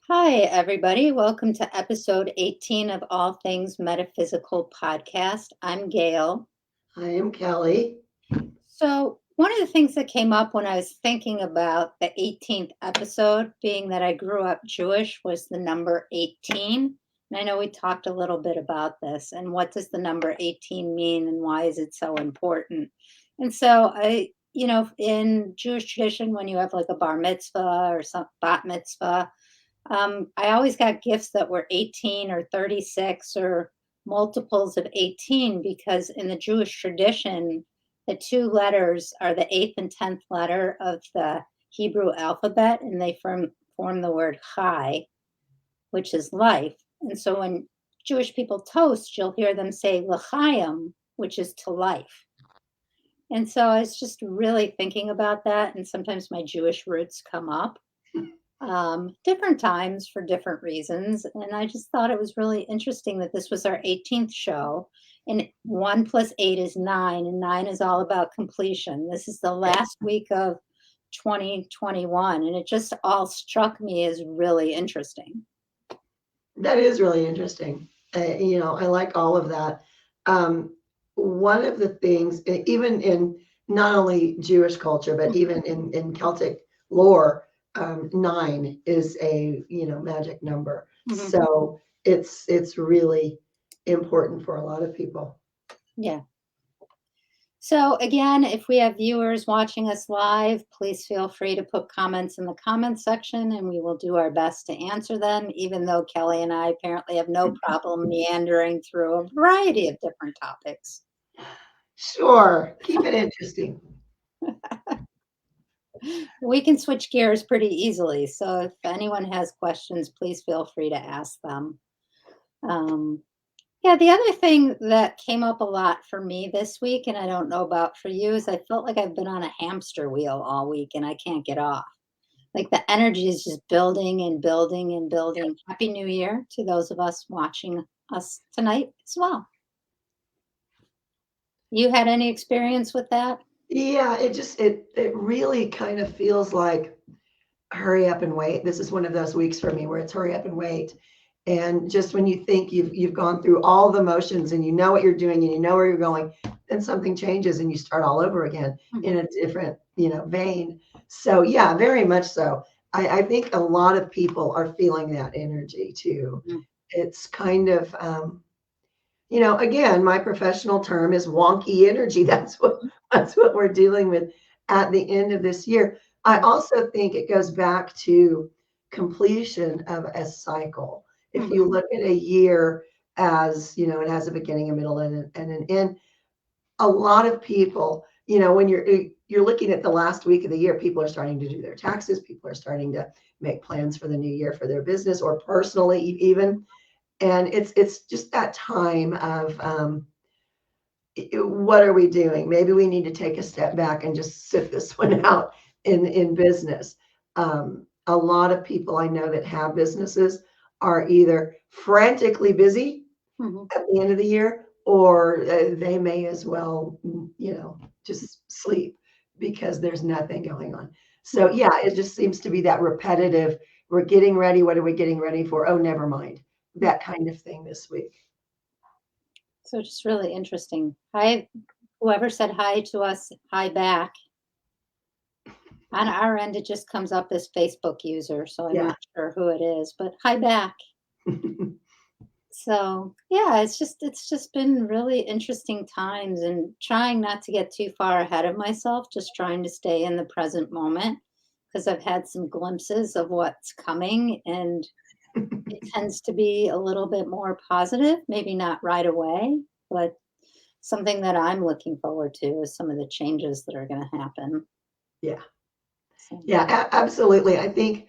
Hi, everybody. Welcome to episode 18 of All Things Metaphysical podcast. I'm Gail. I am Kelly. So, one of the things that came up when I was thinking about the 18th episode, being that I grew up Jewish, was the number 18. And I know we talked a little bit about this and what does the number 18 mean and why is it so important? And so, in Jewish tradition, when you have like a bar mitzvah or some bat mitzvah, I always got gifts that were 18 or 36 or multiples of 18 because in the Jewish tradition, the two letters are the eighth and 10th letter of the Hebrew alphabet, and they form the word chai, which is life. And so when Jewish people toast, you'll hear them say l'chaim, which is to life. And so I was just really thinking about that, and sometimes my Jewish roots come up different times for different reasons. And I just thought it was really interesting that this was our 18th show. And 1 plus 8 is 9, and 9 is all about completion. This is the last week of 2021, and it just all struck me as really interesting. That is really interesting. I like all of that. One of the things, even in not only Jewish culture, but even in Celtic lore, nine is a magic number. Mhm. So it's really important for a lot of people. Yeah. So, again, if we have viewers watching us live, please feel free to put comments in the comments section and we will do our best to answer them, even though Kelly and I apparently have no problem meandering through a variety of different topics. Sure, keep it interesting. We can switch gears pretty easily. So, if anyone has questions, please feel free to ask them. Um, Yeah, the other thing that came up a lot for me this week, and I don't know about for you, is I felt like I've been on a hamster wheel all week and I can't get off. Like the energy is just building and building and building. Happy New Year to those of us watching us tonight as well. You had any experience with that? Yeah, it really kind of feels like hurry up and wait. This is one of those weeks for me where it's hurry up and wait. And just when you think you've gone through all the motions and you know what you're doing and you know where you're going, then something changes and you start all over again in Mhm. a different, vein. So yeah, very much so. I think a lot of people are feeling that energy too. Mhm. It's kind of again, my professional term is wonky energy. That's what we're dealing with at the end of this year. I Mhm. also think it goes back to completion of a cycle. If you Mhm. look at a year as, it has a beginning, a middle, and an end, a lot of people, when you're looking at the last week of the year, people are starting to do their taxes, people are starting to make plans for the new year for their business or personally even. And it's just that time of what are we doing? Maybe we need to take a step back and just sit this one out in business. A lot of people I know that have businesses are either frantically busy Mhm. at the end of the year, or they may as well, just sleep because there's nothing going on. So Mhm. yeah, it just seems to be that repetitive. We're getting ready. What are we getting ready for? Oh, never mind. That kind of thing this week. So just really interesting. Hi, whoever said hi to us, hi back. On our end, it just comes up as Facebook user, so I'm Yeah. not sure who it is, but hi back. So, yeah, it's just been really interesting times and trying not to get too far ahead of myself, just trying to stay in the present moment because I've had some glimpses of what's coming and it tends to be a little bit more positive, maybe not right away, but something that I'm looking forward to is some of the changes that are going to happen. Yeah. So, Yeah, absolutely. I think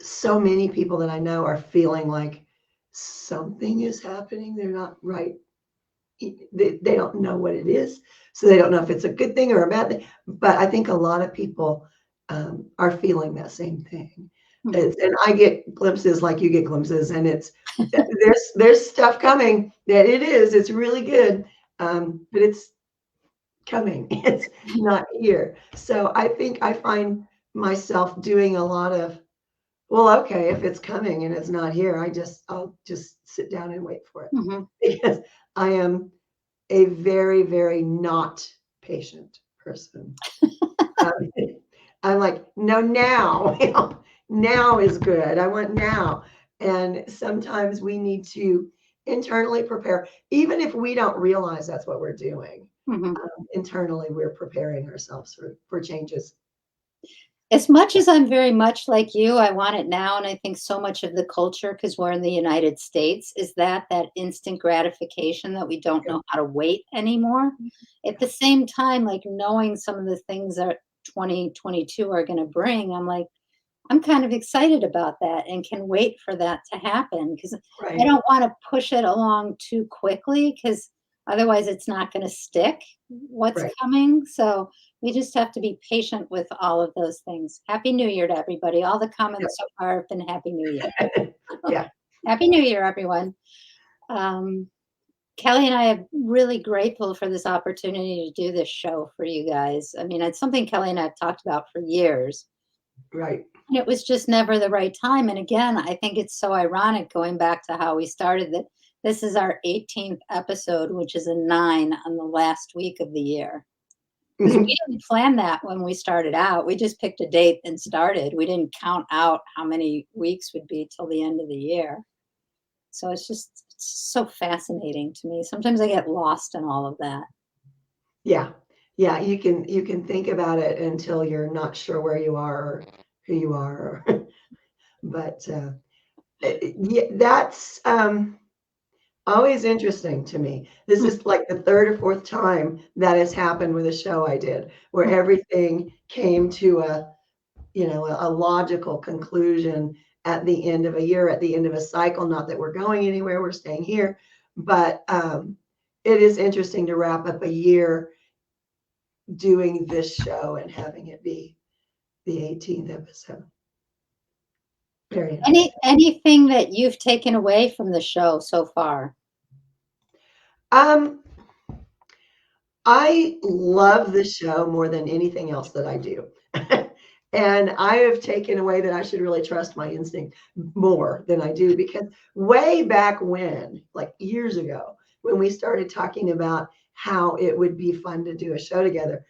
so many people that I know are feeling like something is happening. They're not right. They don't know what it is. So they don't know if it's a good thing or a bad thing. But I think a lot of people are feeling that same thing. mhm. And I get glimpses like you get glimpses, and there's stuff coming that it's really good, but it's coming. It's not here. So I think I find myself doing a lot of Well, okay, if it's coming and it's not here, I'll just sit down and wait for it Mhm. because I am a very, very not patient person. Um, I'm like, no, now, now is good. I want now. And sometimes we need to internally prepare, even if we don't realize that's what we're doing. Mhm. Internally, we're preparing ourselves for changes. As much as I'm very much like you, I want it now, and I think so much of the culture, because 'cause we're in the United States, is that instant gratification that we don't know how to wait anymore. At the same time, like, knowing some of the things that 2022 are gonna bring, I'm like, I'm kind of excited about that and can wait for that to happen because I Right, don't want to push it along too quickly because otherwise it's not going to stick what's right. coming. So we just have to be patient with all of those things. Happy New Year to everybody. All the comments so far have been Happy New Year. Yep. Yeah. Happy New Year, everyone. Um, Kelly and I are really grateful for this opportunity to do this show for you guys. I mean, it's something Kelly and I have talked about for years. Right. And it was just never the right time. And again, I think it's so ironic going back to how we started that this is our 18th episode, which is a 9 on the last week of the year. Because we didn't plan that when we started out. We just picked a date and started. We didn't count out how many weeks would be till the end of the year. So it's so fascinating to me. Sometimes I get lost in all of that. Yeah. Yeah. You can think about it until you're not sure where you are or who you are. But yeah, that's always interesting to me. This is like the third or fourth time that has happened with a show I did, where everything came to a logical conclusion at the end of a year, at the end of a cycle. Not that we're going anywhere, we're staying here, but it is interesting to wrap up a year doing this show and having it be the 18th episode. Very interesting. Anything that you've taken away from the show so far? Um, I love the show more than anything else that I do. And I have taken away that I should really trust my instinct more than I do because way back when, like years ago, when we started talking about how it would be fun to do a show together,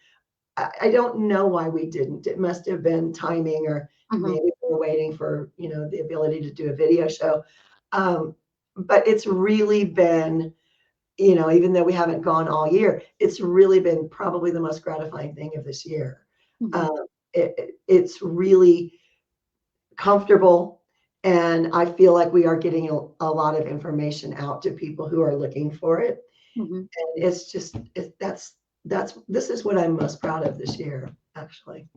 I don't know why we didn't. It must have been timing, or Mhm, maybe we were waiting for, the ability to do a video show. Um, but it's really been, even though we haven't gone all year, it's really been probably the most gratifying thing of this year. mhm, Um, it's really comfortable, and I feel like we are getting a lot of information out to people who are looking for it. mhm. And it's just that's this is what I'm most proud of this year, actually.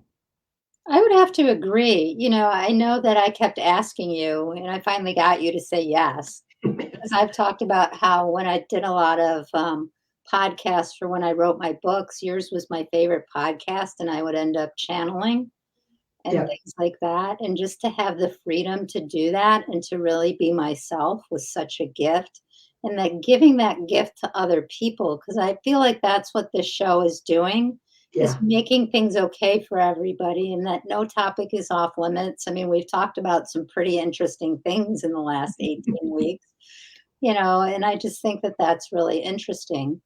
I would have to agree. I know that I kept asking you, and I finally got you to say yes. Because I've talked about how when I did a lot of podcasts for when I wrote my books, yours was my favorite podcast, and I would end up channeling and Yeah, things like that. And just to have the freedom to do that and to really be myself was such a gift. And that giving that gift to other people, because I feel like that's what this show is doing, is yeah, making things okay for everybody and that no topic is off limits. I mean, we've talked about some pretty interesting things in the last 18 weeks, and I just think that that's really interesting.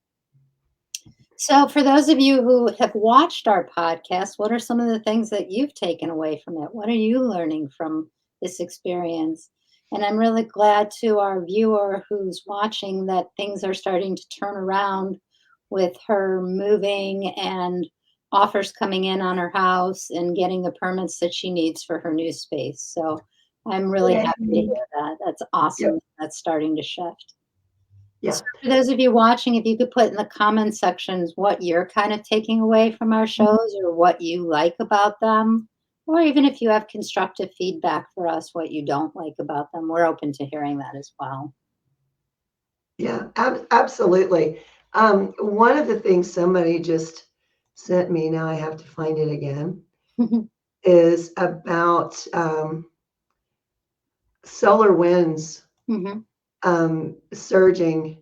So, for those of you who have watched our podcast, what are some of the things that you've taken away from it? What are you learning from this experience? And I'm really glad to our viewer who's watching that things are starting to turn around with her moving and offers coming in on her house and getting the permits that she needs for her new space. So, I'm really happy to yay. hear that. That's Yep, awesome. That's starting to shift. yeah. So for those of you watching, if you could put in the comment sections what you're kind of taking away from our shows or what you like about them, or even if you have constructive feedback for us, what you don't like about them, we're open to hearing that as well. Yeah, absolutely. One of the things somebody just sent me, now I have to find it again, is about solar winds Mhm. surging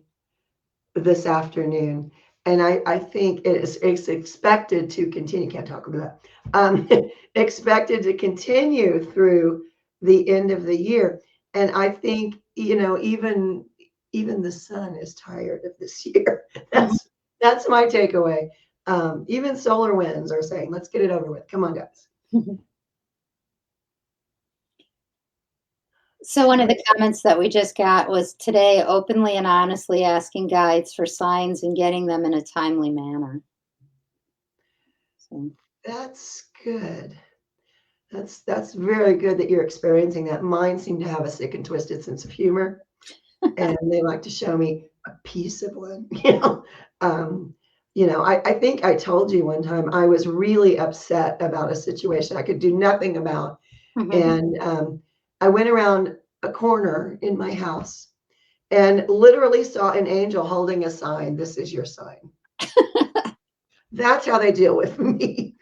this afternoon. And I think it's expected to continue. Can't talk about that. Expected to continue through the end of the year. And I think, even the sun is tired of this year. Mhm. That's my takeaway. Even solar winds are saying, let's get it over with. Come on, guys. So one of the comments that we just got was today openly and honestly asking guides for signs and getting them in a timely manner. So, That's good. That's very good that you're experiencing that. Mine seem to have a sick and twisted sense of humor, and they like to show me a piece of one. Um, I think I told you one time I was really upset about a situation I could do nothing about, mhm. and I went around a corner in my house and literally saw an angel holding a sign. This is your sign. That's how they deal with me.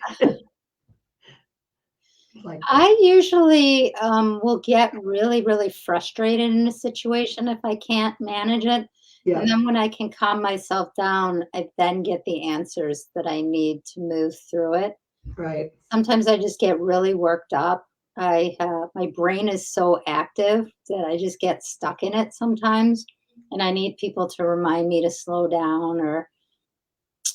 Like, I usually will get really, really frustrated in a situation if I can't manage it. And yeah, then when I can calm myself down, I then get the answers that I need to move through it. right. Sometimes I just get really worked up. My brain is so active that I just get stuck in it sometimes, and I need people to remind me to slow down.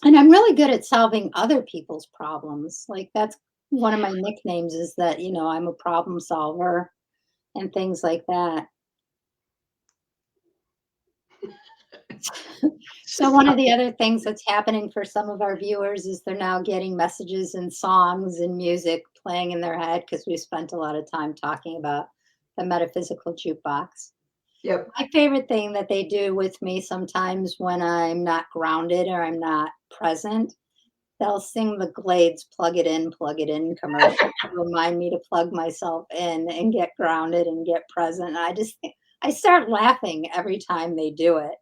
And I'm really good at solving other people's problems. Like that's one of my nicknames is that I'm a problem solver and things like that. It's So just one of the other things that's happening for some of our viewers is they're now getting messages and songs and music playing in their head because we spent a lot of time talking about the metaphysical jukebox. yep. My favorite thing that they do with me sometimes when I'm not grounded or I'm not present, they'll sing the Glades plug it in commercial to remind me to plug myself in and get grounded and get present. And I start laughing every time they do it.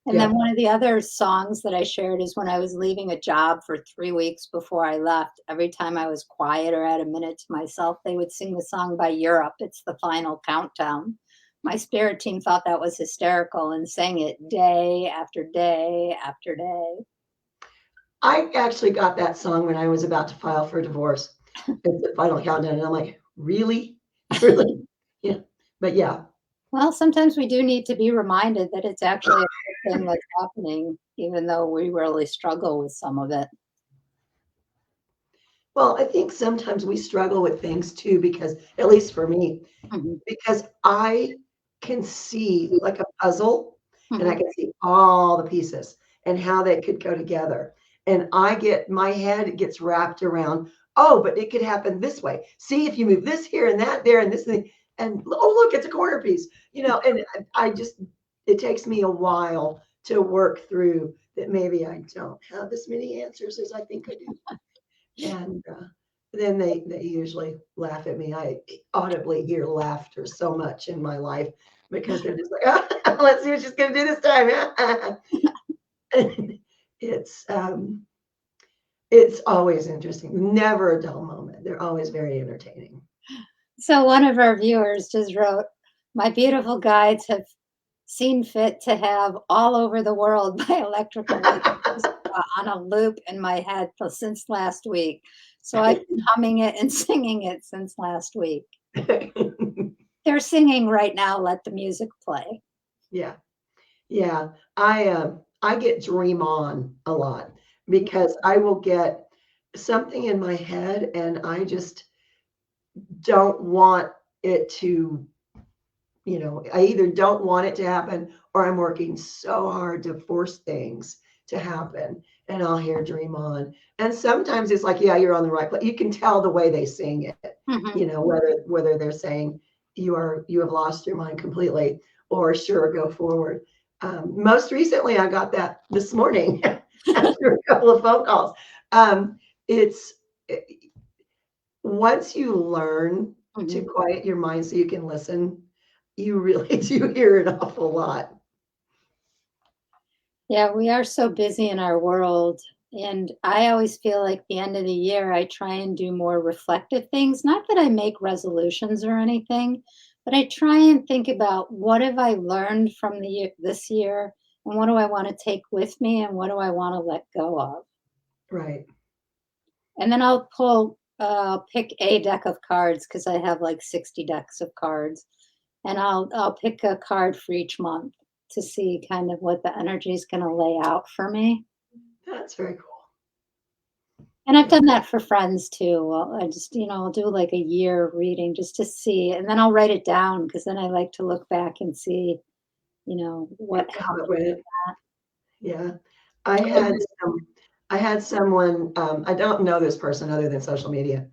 And then Yep. one of the other songs that I shared is when I was leaving a job for 3 weeks before I left, every time I was quiet or had a minute to myself, they would sing the song by Europe, "It's the Final Countdown." My spirit team thought that was hysterical and sang it day after day after day. I actually got that song when I was about to file for divorce. It's the final countdown, and I'm like, really? Really? Yeah. But yeah. Well, sometimes we do need to be reminded that it's actually a good thing that's happening, even though we really struggle with some of it. Well, I think sometimes we struggle with things too, because at least for me, Mhm, because I can see like a puzzle and I mhm. can see all the pieces and how they could go together. And my head gets wrapped around, oh, but it could happen this way. See if you move this here and that there and this thing. And oh, look, it's a corner piece, and I just, it takes me a while to work through that. Maybe I don't have as many answers as I think I do. And then they usually laugh at me. I audibly hear laughter so much in my life because they're just like, let's see what she's gonna do this time. it's um, it's always interesting. Never a dull moment. They're always very entertaining. So one of our viewers just wrote, "My beautiful guides have seen fit to have All Over the World by Electrical Light Orchestra on a loop in my head since last week. So I've been humming it and singing it since last week." They're singing right now, "Let the music play." Yeah, yeah. I get dream on a lot because I will get something in my head and I just don't want it to, I either don't want it to happen or I'm working so hard to force things to happen. And I'll hear dream on. And sometimes it's like, yeah, you're on the right place. You can tell the way they sing it, Mhm. whether they're saying you have lost your mind completely or sure go forward. Most recently I got that this morning after a couple of phone calls. It's Once you learn to Mhm. quiet your mind so you can listen, you really do hear an awful lot. Yeah, we are so busy in our world. And I always feel like the end of the year, I try and do more reflective things. Not that I make resolutions or anything, but I try and think about what have I learned from this year, and what do I want to take with me, and what do I want to let go of. Right. And then I'll pull I'll pick a deck of cards because I have like 60 decks of cards, and I'll pick a card for each month to see kind of what the energy is going to lay out for me. That's very cool. And I've done that for friends too. I just, I'll do like a year reading just to see, and then I'll write it down because then I like to look back and see, what How it happened with went. that. Yeah. I had some I had someone, I don't know this person other than social media,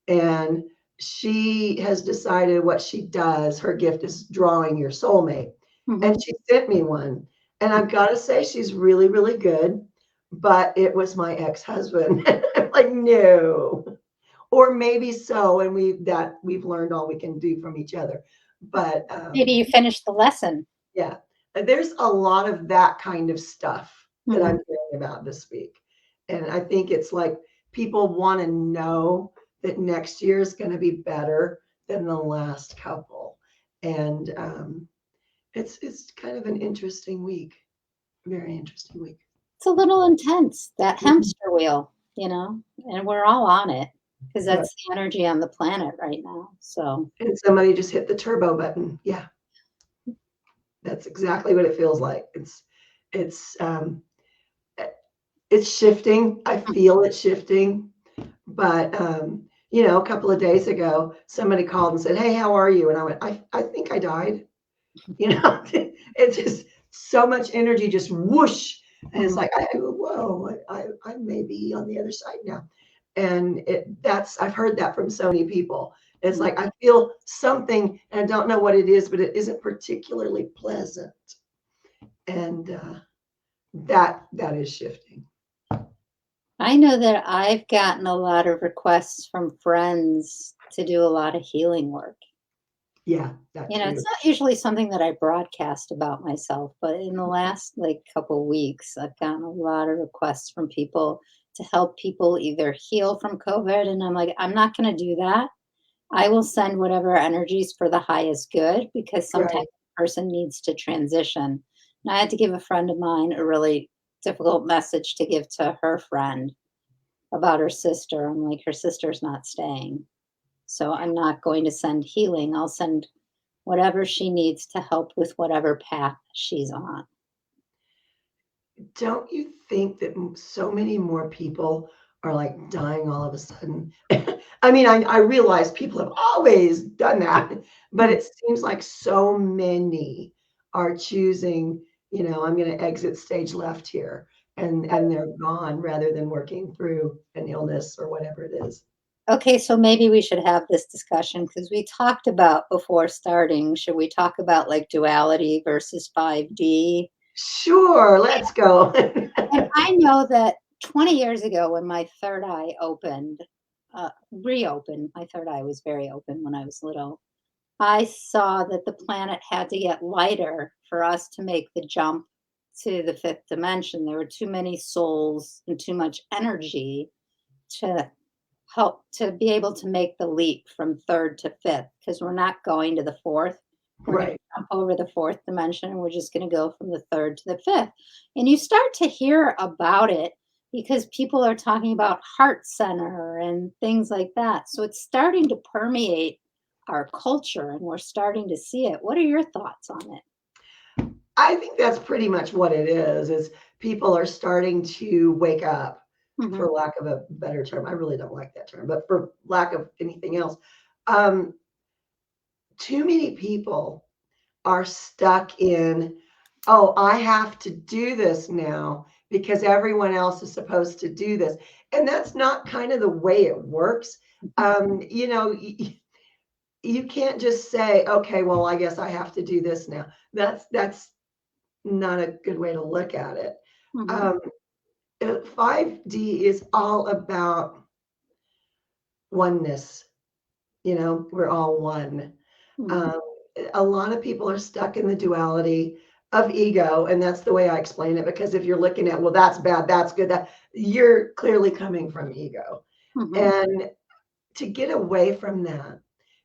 and she has decided what she does. Her gift is drawing your soulmate. And Mhm. she sent me one. And I've got to say, she's really, really good. But it was my ex-husband. I'm like, no. Or maybe so. And we've learned all we can do from each other. But Maybe you finished the lesson. yeah, there's a lot of that kind of stuff that Mhm. I'm hearing about this week. And I think it's like people want to know that next year is going to be better than the last couple. And it's kind of an interesting week, very interesting week. It's a little intense, that Mhm. hamster wheel, and we're all on it because Yeah. that's the energy on the planet right now. So, And somebody just hit the turbo button. Yeah, that's exactly what it feels like. It's eh, it's shifting. I feel it shifting. But, a couple of days ago, somebody called and said, "Hey, how are you?" And I went, "I think I died." You know, it's just so much energy just whoosh. And it's mhm. like, whoa, I may be on the other side now. And I've heard that from so many people. It's Mhm. like, I feel something and I don't know what it is, but it isn't particularly pleasant. And that is shifting. I know that I've gotten a lot of requests from friends to do a lot of healing work. Yeah, that It's too. not usually something that I broadcast about myself, but in the last like couple weeks, I've gotten a lot of requests from people to help people either heal from COVID. And I'm like, I'm not going to do that. I will send whatever energies for the highest good because sometimes Right. a person needs to transition. And I had to give a friend of mine a really difficult message to give to her friend about her sister. I'm like, her sister's not staying. So I'm not going to send healing. I'll send whatever she needs to help with whatever path she's on. Don't you think that so many more people are like dying all of a sudden? I mean, I realize people have always done that, but Mm. it seems like so many are choosing, I'm going to exit stage left here, and they're gone rather than working through an illness or whatever it is. Okay, so maybe we should have this discussion because we talked about before starting. Should we talk about like duality versus 5D? Sure, let's go. And I know that 20 years ago, when my third eye opened, reopened, my third eye was very open when I was little. I saw that the planet had to get lighter for us to make the jump to the fifth dimension. There were too many souls and too much energy to help to be able to make the leap from third to fifth because we're not going to the fourth. We're going to Right. jump over the fourth dimension and we're just going to go from the third to the fifth. And you start to hear about it because people are talking about heart center and things like that. So it's starting to permeate our culture and we're starting to see it. What are your thoughts on it? I think that's pretty much what it is people are starting to wake up, Hmm. for lack of a better term. I really don't like that term, but for lack of anything else, um, too many people are stuck in, oh, I have to do this now because everyone else is supposed to do this. And that's not kind of the way it works. You can't just say, okay, well, I guess I have to do this now. That's not a good way to look at it. Hmm. Um, 5D is all about oneness. We're all one. Hmm. Um, a lot of people are stuck in the duality of ego, and that's the way I explain it. Because if you're looking at, well, that's bad, that's good, that you're clearly coming from ego, Hmm. and to get away from that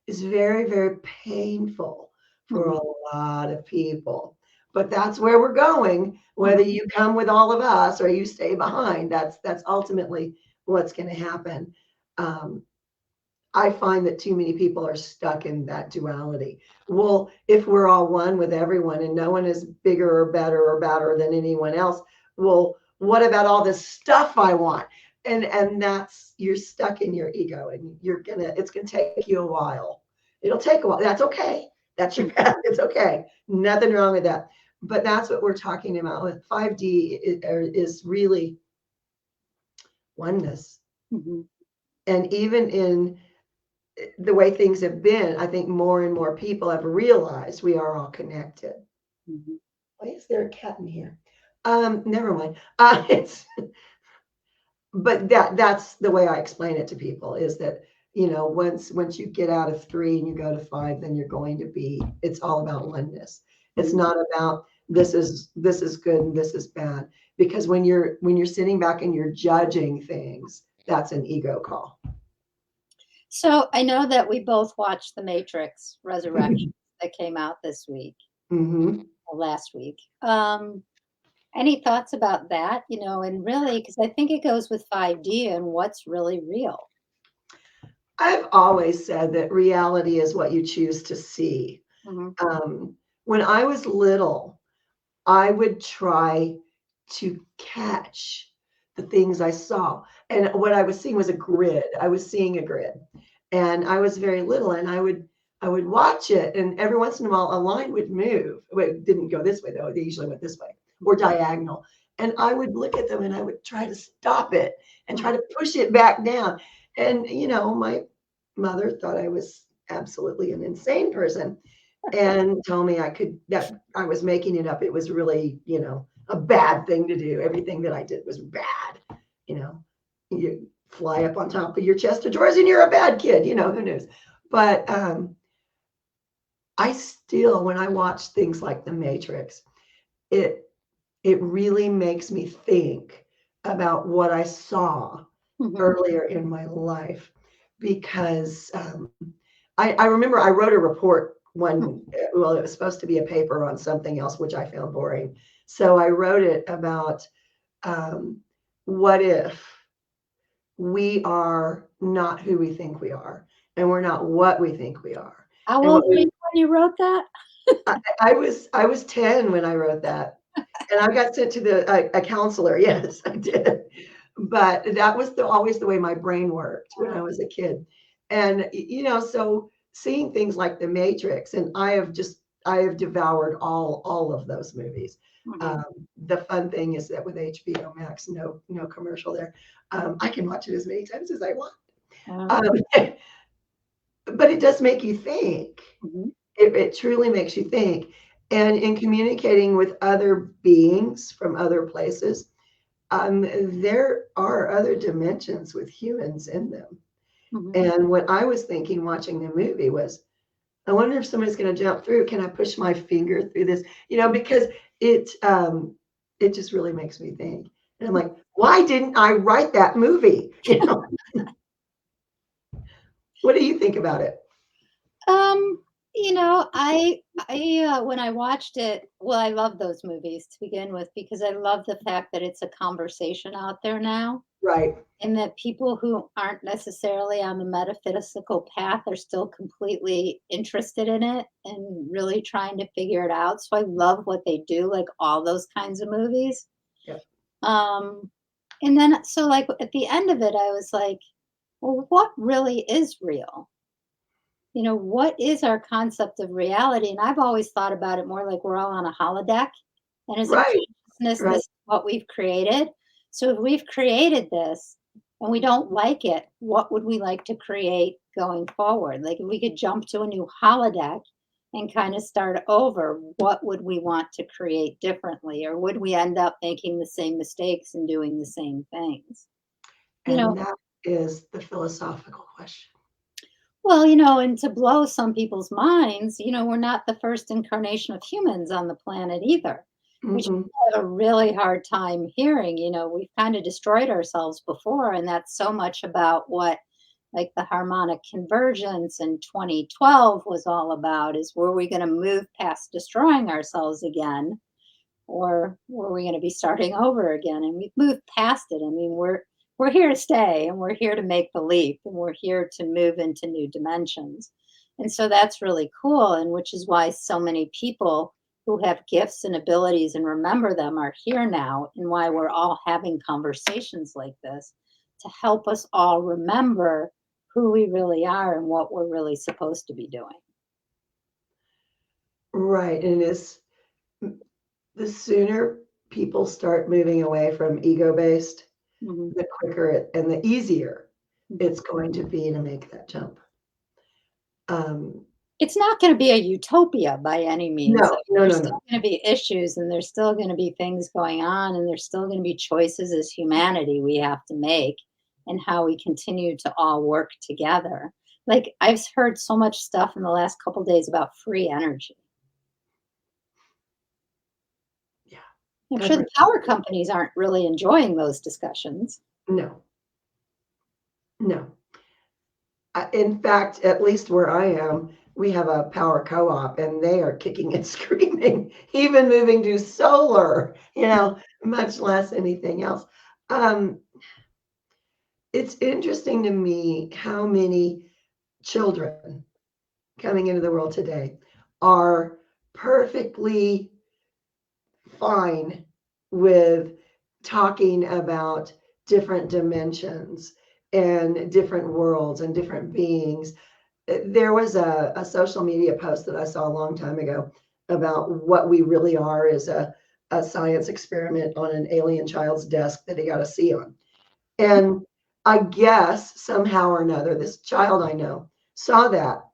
is very, very painful for Hmm. a lot of people. But that's where we're going. Whether Hmm. you come with all of us or you stay behind, that's ultimately what's going to happen. Um, I find that too many people are stuck in that duality. Well, if we're all one with everyone and no one is bigger or better or badder than anyone else, well, what about all this stuff I want? And that's, you're stuck in your ego, and it's gonna take you a while. It'll take a while. That's okay. That's your path. It's okay. Nothing wrong with that. But that's what we're talking about with 5D is really oneness. Mm-hmm. And even in the way things have been, I think more and more people have realized we are all connected. Mm-hmm. Why is there a cat in here? Never mind. But that's the way I explain it to people, is that, once you get out of 3 and you go to 5, then you're going to be, it's all about oneness. It's Mm-hmm. not about this is good and this is bad. Because when you're sitting back and you're judging things, that's an ego call. So I know that we both watched The Matrix Resurrection that came out this week Hmm. or last week. Any thoughts about that? And really, because I think it goes with 5D and what's really real. I've always said that reality is what you choose to see. Mm-hmm. When I was little, I would try to catch the things I saw. And what I was seeing was a grid. I was seeing a grid. And I was very little, and I would watch it, and every once in a while a line would move. Well, it didn't go this way though. They usually went this way or diagonal. And I would look at them and I would try to stop it and try to push it back down. And my mother thought I was absolutely an insane person and told me that I was making it up. It was really, a bad thing to do. Everything that I did was bad. You know, you fly up on top of your chest of drawers and you're a bad kid, who knows? But I still, when I watch things like The Matrix, it it really makes me think about what I saw Mm-hmm. earlier in my life, because I remember I wrote a report one, well, it was supposed to be a paper on something else, which I found boring. So I wrote it about um, what if we are not who we think we are, and we're not what we think we are. How And old what were we, you when you wrote that? I was 10 when I wrote that, and I got sent to a counselor. Yes, I did. But that was always the way my brain worked when I was a kid. And so seeing things like The Matrix, and I have devoured all of those movies. Mm-hmm. Um, the fun thing is that with HBO Max, no commercial there. I can watch it as many times as I want. Uh, Um, but it does make you think. mhm. It truly makes you think. And in communicating with other beings from other places, there are other dimensions with humans in them. Mhm. And what I was thinking watching the movie was, I wonder if somebody's going to jump through. Can I push my finger through this? Because it just really makes me think. And I'm like, why didn't I write that movie? What do you think about it? Um, when I watched it, well, I love those movies to begin with because I love the fact that it's a conversation out there now, Right. and that people who aren't necessarily on the metaphysical path are still completely interested in it and really trying to figure it out. So I love what they do, like all those kinds of movies. Yep. Um, and then so like at the end of it, I was like, well, what really is real? What is our concept of reality? And I've always thought about it more like we're all on a holodeck. And as a Right. consciousness, Right. this is what we've created. So if we've created this and we don't like it, what would we like to create going forward? Like if we could jump to a new holodeck and kind of start over, what would we want to create differently? Or would we end up making the same mistakes and doing the same things? You know, And that is the philosophical question. Well, and to blow some people's minds, we're not the first incarnation of humans on the planet either, which Mm-mm. I have a really hard time hearing. We've kind of destroyed ourselves before, and that's so much about what like the harmonic convergence in 2012 was all about is were we going to move past destroying ourselves again, or were we going to be starting over again? And we've moved past it. I mean, we're here to stay and we're here to make the leap and we're here to move into new dimensions. And so that's really cool. And which is why so many people who have gifts and abilities and remember them are here now, and why we're all having conversations like this to help us all remember who we really are and what we're really supposed to be doing. Right. And it's the sooner people start moving away from ego based, Mhm, the quicker and the easier mhm. it's going to be to make that jump. Um, It's not gonna be a utopia by any means. no, no, There's no, still no. gonna be issues, and there's still gonna be things going on, and there's still gonna be choices as humanity we have to make, and how we continue to all work together. Like, I've heard so much stuff in the last couple days about free energy. Yeah, I'm I've sure heard the power companies aren't really enjoying those discussions. no, no. In fact, at least where I am, we have a power co-op and they are kicking and screaming, even moving to solar, much less anything else. Um, it's interesting to me how many children coming into the world today are perfectly fine with talking about different dimensions and different worlds and different beings. There was a social media post that I saw a long time ago about what we really are is a science experiment on an alien child's desk that he got a C on. And I guess somehow or another, this child I know saw that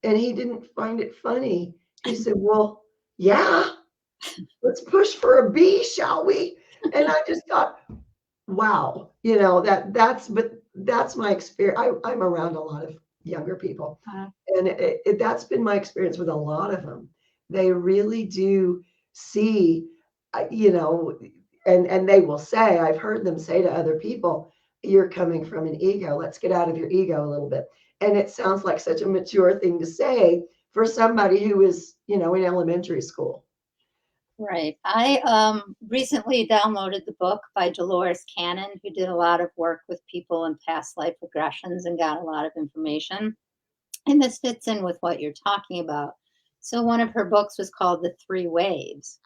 and he didn't find it funny. He said, well, yeah, let's push for a B, shall we? And I just thought, wow, but that's my experience. I'm around a lot of younger people, Uh, and that's been my experience with a lot of them. They really do see, uh, you know, and they will say, I've heard them say to other people, "You're coming from an ego. Let's get out of your ego a little bit." And it sounds like such a mature thing to say for somebody who is, in elementary school. right. I recently downloaded the book by Dolores Cannon, who did a lot of work with people in past life regressions and got a lot of information. And this fits in with what you're talking about. So, one of her books was called The Three Waves.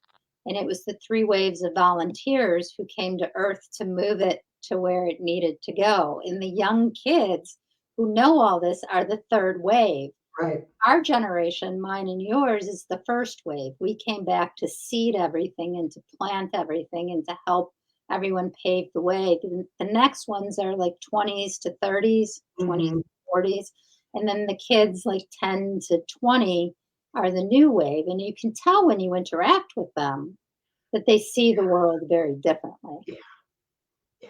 And it was the three waves of volunteers who came to Earth to move it to where it needed to go. And the young kids who know all this are the third wave. Right. Our generation, mine and yours, is the first wave. We came back to seed everything and to plant everything and to help everyone pave the way. The next ones are like 20s to 30s, 20s Mhm. to 40s. And then the kids like 10 to 20 are the new wave. And you can tell when you interact with them that they see the world very differently. Yeah. Yeah.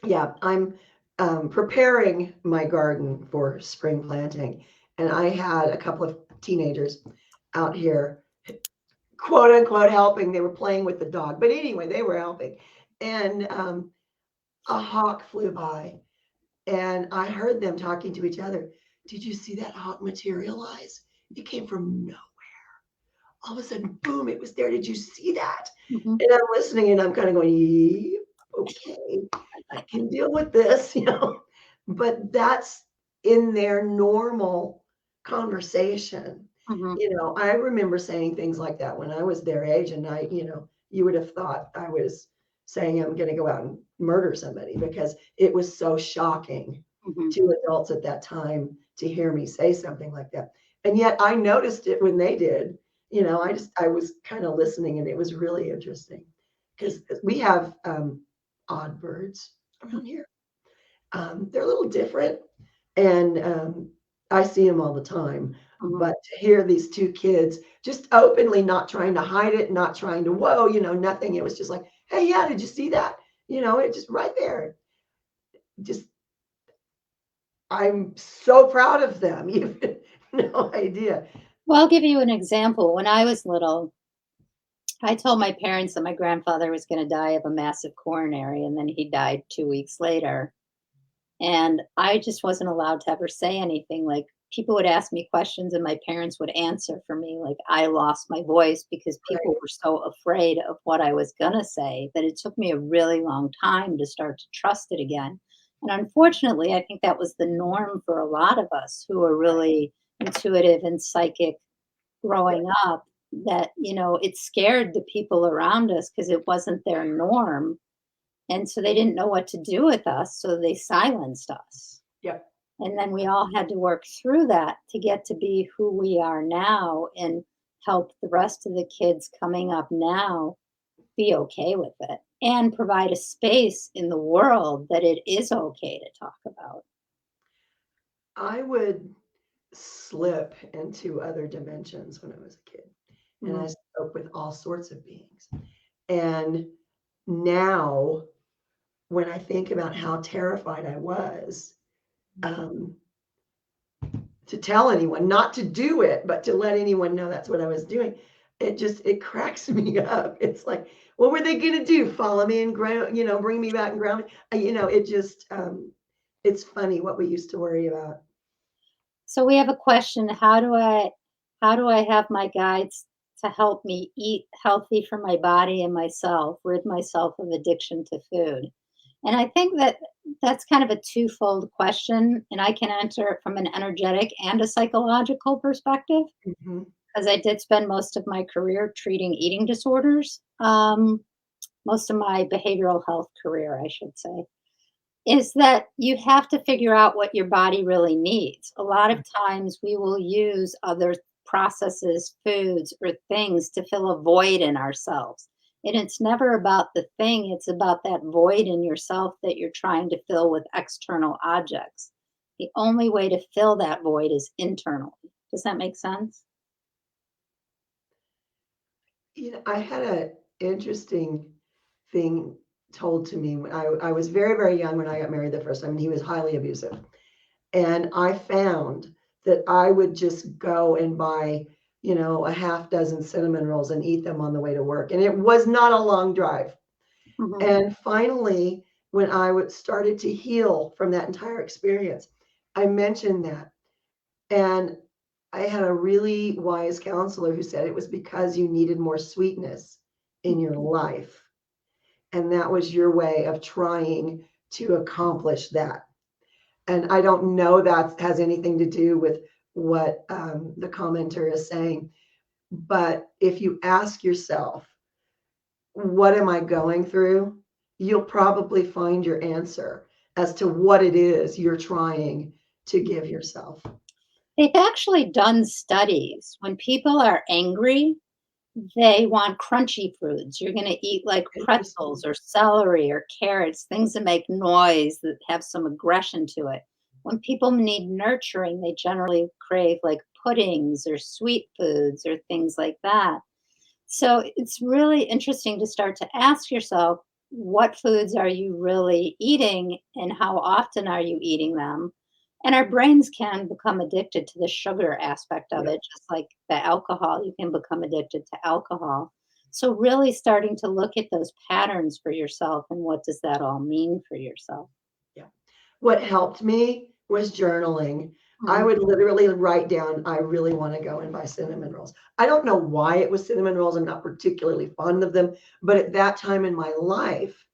Yeah, I'm preparing my garden for spring planting, and I had a couple of teenagers out here, quote unquote, helping. They were playing with the dog, but anyway, they were helping. And a hawk flew by, and I heard them talking to each other. Did you see that hawk materialize? It came from no. All of a sudden, boom! It was there. Did you see that? Mhm. And I'm listening, and I'm kind of going, "Yep, okay." I can deal with this, but that's in their normal conversation. Mhm. I remember saying things like that when I was their age, and you would have thought I was saying I'm going to go out and murder somebody because it was so shocking Mhm. to adults at that time to hear me say something like that. And yet I noticed it when they did. I was kind of listening, and it was really interesting because we have odd birds around here. They're a little different, and I see them all the time. Mhm. But to hear these two kids just openly not trying to hide it, not trying to, whoa, nothing. It was just like, hey, yeah, did you see that? It just right there. Just, I'm so proud of them. You have no idea. Well, I'll give you an example. When I was little, I told my parents that my grandfather was going to die of a massive coronary, and then he died 2 weeks later. And I just wasn't allowed to ever say anything like, people would ask me questions and my parents would answer for me. Like I lost my voice because people Right. were so afraid of what I was going to say that it took me a really long time to start to trust it again. And unfortunately, I think that was the norm for a lot of us who are Right. really intuitive and psychic Yeah. growing up, that, it scared the people around us because it wasn't their norm. And so they didn't know what to do with us. So they silenced us. Yeah. And then we all had to work through that to get to be who we are now and help the rest of the kids coming up now be okay with it and provide a space in the world that it is okay to talk about. I would slip into other dimensions when I was a kid, and I Mhm. spoke with all sorts of beings. And now, when I think about how terrified I was, um, to tell anyone, not to do it, but to let anyone know that's what I was doing, it cracks me up. It's like, what were they gonna do? Follow me and ground, bring me back and ground me? It just, it's funny what we used to worry about. So we have a question, how do I have my guides to help me eat healthy for my body and myself, rid myself of addiction to food? And I think that that's kind of a twofold question, and I can answer it from an energetic and a psychological perspective Mhm. because I did spend most of my career treating eating disorders, most of my behavioral health career, I should say. Is that you have to figure out what your body really needs. A lot of times we will use other processes, foods, or things to fill a void in ourselves. And it's never about the thing, it's about that void in yourself that you're trying to fill with external objects. The only way to fill that void is internally. Does that make sense? I had an interesting thing told to me when I was very, very young when I got married the first time, and he was highly abusive. And I found that I would just go and buy, a half dozen cinnamon rolls and eat them on the way to work. And it was not a long drive. Mhm. And finally, when started to heal from that entire experience, I mentioned that. And I had a really wise counselor who said it was because you needed more sweetness in your life. And that was your way of trying to accomplish that. And I don't know that has anything to do with what the commenter is saying. But if you ask yourself, what am I going through? You'll probably find your answer as to what it is you're trying to give yourself. They've actually done studies. When people are angry, they want crunchy foods. You're gonna eat, like, Interesting. pretzels or celery or carrots, things that make noise, that have some aggression to it. When people need nurturing, they generally crave, like, puddings or sweet foods or things like that. So, it's really interesting to start to ask yourself, what foods are you really eating and how often are you eating them? And our brains can become addicted to the sugar aspect of Yeah. it, just like the alcohol, you can become addicted to alcohol. So, really starting to look at those patterns for yourself and what does that all mean for yourself? Yeah. What helped me was journaling. I Mhm. would literally write down, I really want to go and buy cinnamon rolls. I don't know why it was cinnamon rolls. I'm not particularly fond of them, but at that time in my life,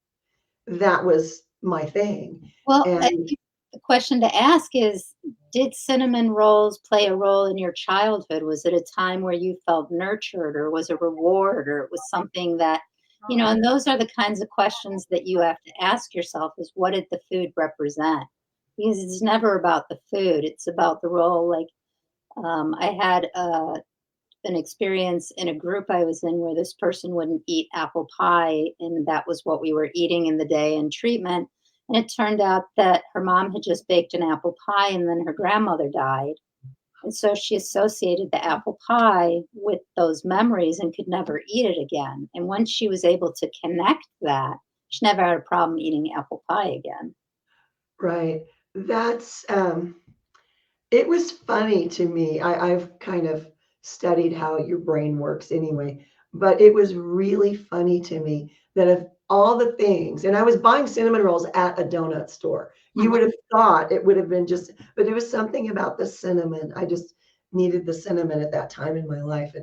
that was my thing. Well, I And think the question to ask is, did cinnamon rolls play a role in your childhood? Was it a time where you felt nurtured, or was a reward, or it was something that, and those are the kinds of questions that you have to ask yourself is what did the food represent? Because it's never about the food, it's about the role. Like, I had an experience in a group I was in where this person wouldn't eat apple pie, and that was what we were eating in the day in treatment. And it turned out that her mom had just baked an apple pie, and then her grandmother died. And so she associated the apple pie with those memories and could never eat it again. And once she was able to connect that, she never had a problem eating apple pie again. right, that's it was funny to me. I've kind of studied how your brain works anyway, but it was really funny to me that if all the things. And I was buying cinnamon rolls at a donut store. You would have thought it would have been just, but it was something about the cinnamon. I just needed the cinnamon at that time in my life.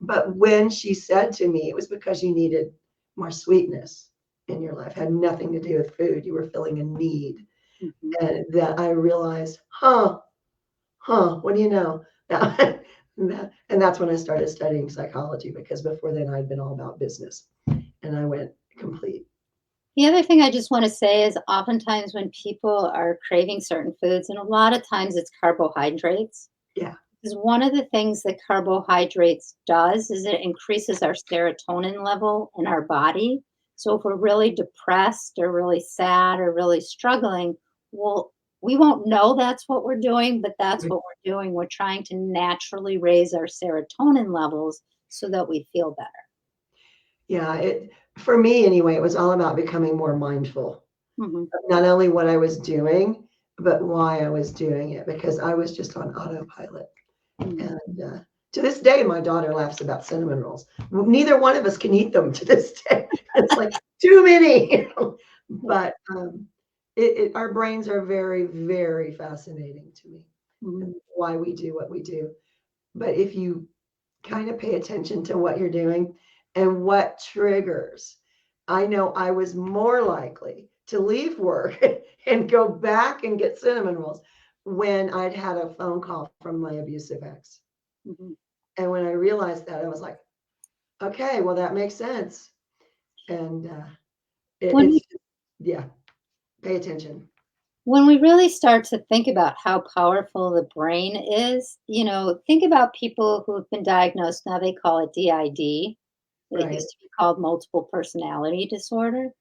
But when she said to me, it was because you needed more sweetness in your life, had nothing to do with food. You were filling a need. Mhm. And that I realized, what do you know? And that's when I started studying psychology, because before then I'd been all about business, and I went complete. The other thing I just want to say is oftentimes when people are craving certain foods, and a lot of times it's carbohydrates, Yeah, because one of the things that carbohydrates does is it increases our serotonin level in our body. So if we're really depressed or really sad or really struggling, well, we won't know that's what we're doing, but that's what we're doing. We're trying to naturally raise our serotonin levels so that we feel better. yeah. It for me anyway, it was all about becoming more mindful Hmm. of not only what I was doing, but why I was doing it, because I was just on autopilot. Hmm. And to this day, my daughter laughs about cinnamon rolls. Neither one of us can eat them to this day. It's like too many, you know? But our brains are very, very fascinating to me, and Hmm. why we do what we do. But if you kind of pay attention to what you're doing and what triggers, I know I was more likely to leave work and go back and get cinnamon rolls when I'd had a phone call from my abusive ex. Hmm. And when I realized that, I was like, okay, well, that makes sense. And When it's, yeah, pay attention. when we really start to think about how powerful the brain is, think about people who have been diagnosed, now they call it DID. It Right. used to be called multiple personality disorder.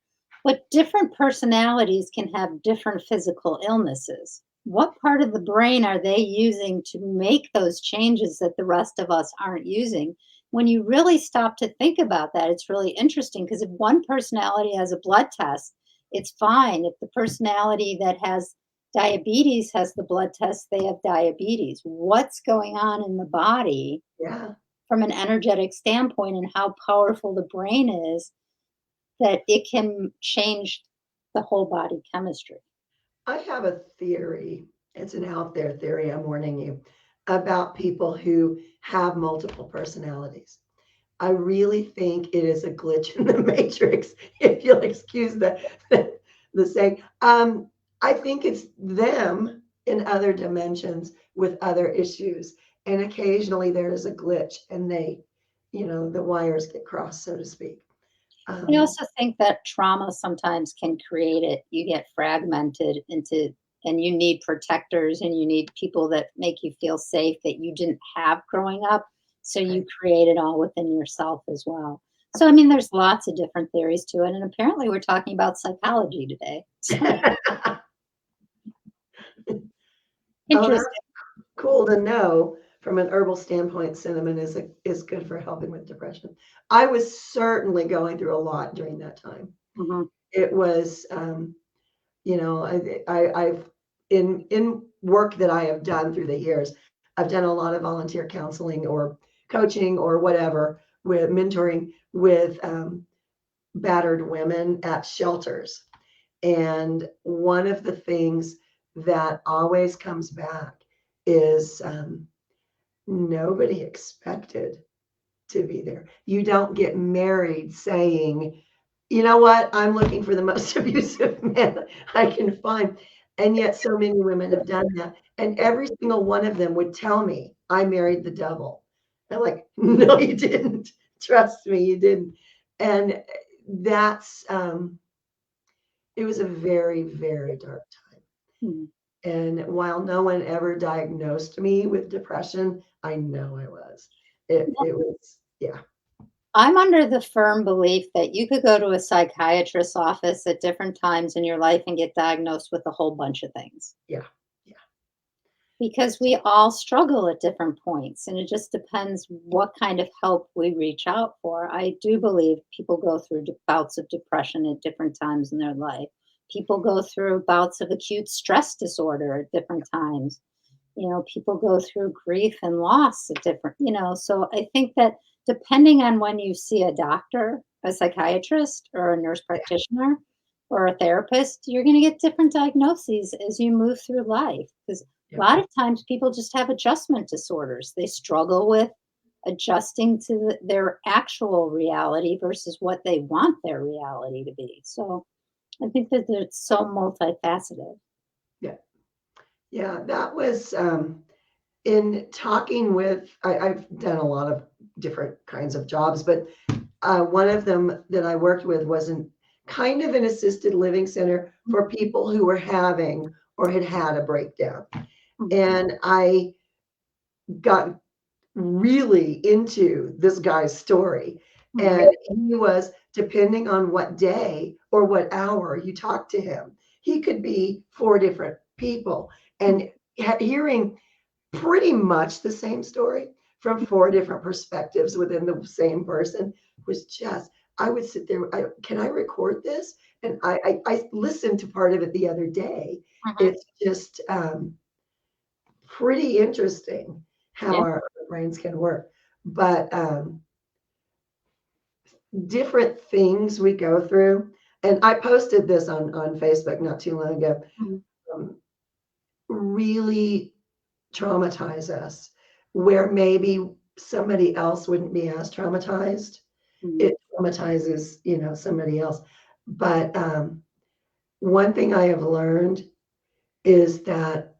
But different personalities can have different physical illnesses. What part of the brain are they using to make those changes that the rest of us aren't using? When you really stop to think about that, it's really interesting because if one personality has a blood test, it's fine. If the personality that has diabetes has the blood test, they have diabetes. What's going on in the body Yeah. from an energetic standpoint and how powerful the brain is that it can change the whole body chemistry. I have a theory. It's an out there theory. I'm warning you about people who have multiple personalities. I really think it is a glitch in the matrix, if you'll excuse the saying. I think it's them in other dimensions with other issues, and occasionally there is a glitch, and the wires get crossed, so to speak. I Um, also think that trauma sometimes can create it. You get fragmented into, and you need protectors and you need people that make you feel safe that you didn't have growing up. So you right. create it all within yourself as well. So, I mean, there's lots of different theories to it. And apparently, we're talking about psychology today. So, Oh, that's interesting. cool to know. From an herbal standpoint, cinnamon is good for helping with depression. I was certainly going through a lot during that time. Mhm. It was, I've in work that I have done through the years, I've done a lot of volunteer counseling or coaching or whatever, with mentoring with battered women at shelters. And one of the things that always comes back is nobody expected to be there. You don't get married saying, you know what, I'm looking for the most abusive man I can find. And yet, so many women have done that. And every single one of them would tell me, I married the devil. I'm like, no, you didn't. Trust me, you didn't. And that's, it was a very, very dark time. Mhm. And while no one ever diagnosed me with depression, I know I was. It was, yeah, I'm under the firm belief that you could go to a psychiatrist's office at different times in your life and get diagnosed with a whole bunch of things yeah, yeah. because we all struggle at different points and it just depends what kind of help we reach out for. I do believe people go through bouts of depression at different times in their life. People go through bouts of acute stress disorder at different times. People go through grief and loss at different, so I think that depending on when you see a doctor, a psychiatrist, or a nurse Yeah, practitioner, or a therapist, you're going to get different diagnoses as you move through life. Because a yeah, lot of times people just have adjustment disorders. They struggle with adjusting to their actual reality versus what they want their reality to be. So I think that it's so multifaceted. yeah, yeah. That was in talking with. I've done a lot of different kinds of jobs, but one of them that I worked with was in kind of an assisted living center for people who were having or had had a breakdown. Mhm. And I got really into this guy's story. Mhm. And he was, depending on what day or what hour you talk to him, he could be four different people. And hearing pretty much the same story from four different perspectives within the same person was just, I would sit there, can I record this? And I listened to part of it the other day. Mhm. It's just pretty interesting how Yeah. our brains can work. But different things we go through. And I posted this on Facebook not too long ago. Mhm. Um, really traumatize us where maybe somebody else wouldn't be as traumatized. Mhm. It traumatizes, somebody else. But one thing I have learned is that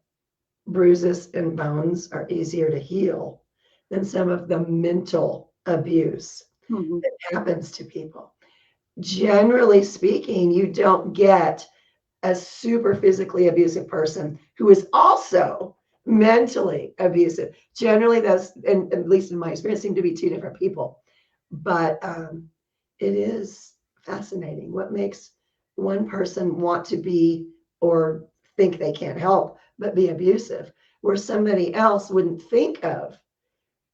bruises and bones are easier to heal than some of the mental abuse Mhm. that happens to people. Generally speaking, you don't get a super physically abusive person who is also mentally abusive. Generally, that's, and at least in my experience, seem to be two different people. But it is fascinating what makes one person want to be or think they can't help but be abusive, where somebody else wouldn't think of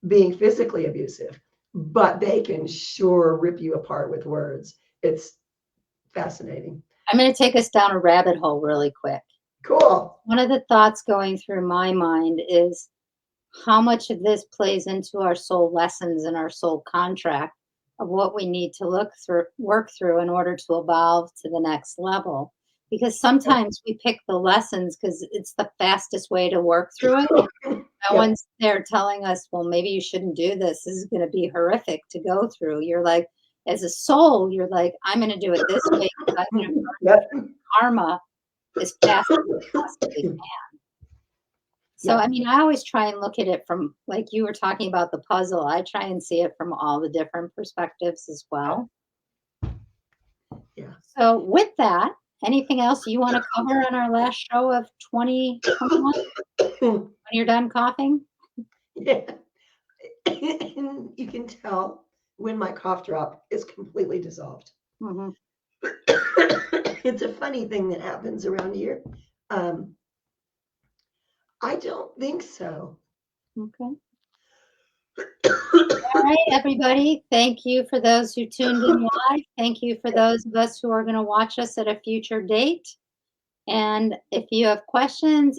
being physically abusive, but they can sure rip you apart with words. It's fascinating. I'm going to take us down a rabbit hole really quick. Cool. One of the thoughts going through my mind is how much of this plays into our soul lessons and our soul contract of what we need to work through in order to evolve to the next level. Because sometimes we pick the lessons because it's the fastest way to work through it. No Yep. one's there telling us, well, maybe you shouldn't do this. This is going to be horrific to go through. You're like, as a soul, you're like, I'm going to do it this way because I'm going to burn Yep. through karma as fast as I possibly can. So, I Yep. mean, I always try and look at it from, like you were talking about the puzzle, I try and see it from all the different perspectives as well. Yeah. So, with that, anything else you want to cover on our last show of 2021 when you're done coughing? Yeah. You can tell when my cough drop is completely dissolved. Hmm. It's a funny thing that happens around here. Um, I don't think so. Okay. All right, everybody. Thank you for those who tuned in live. Thank you for those of us who are going to watch us at a future date. And if you have questions,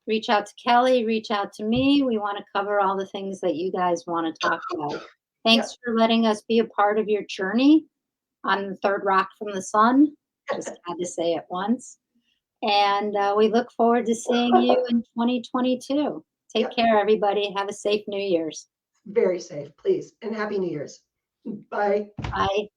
reach out to Kelly, reach out to me. We want to cover all the things that you guys want to talk about. Thanks Yep. for letting us be a part of your journey on the third rock from the sun. Just had to say it once. And we look forward to seeing you in 2022. Take Yep. care, everybody. Have a safe New Year's. Very safe, please. And Happy New Year's. Bye. Bye.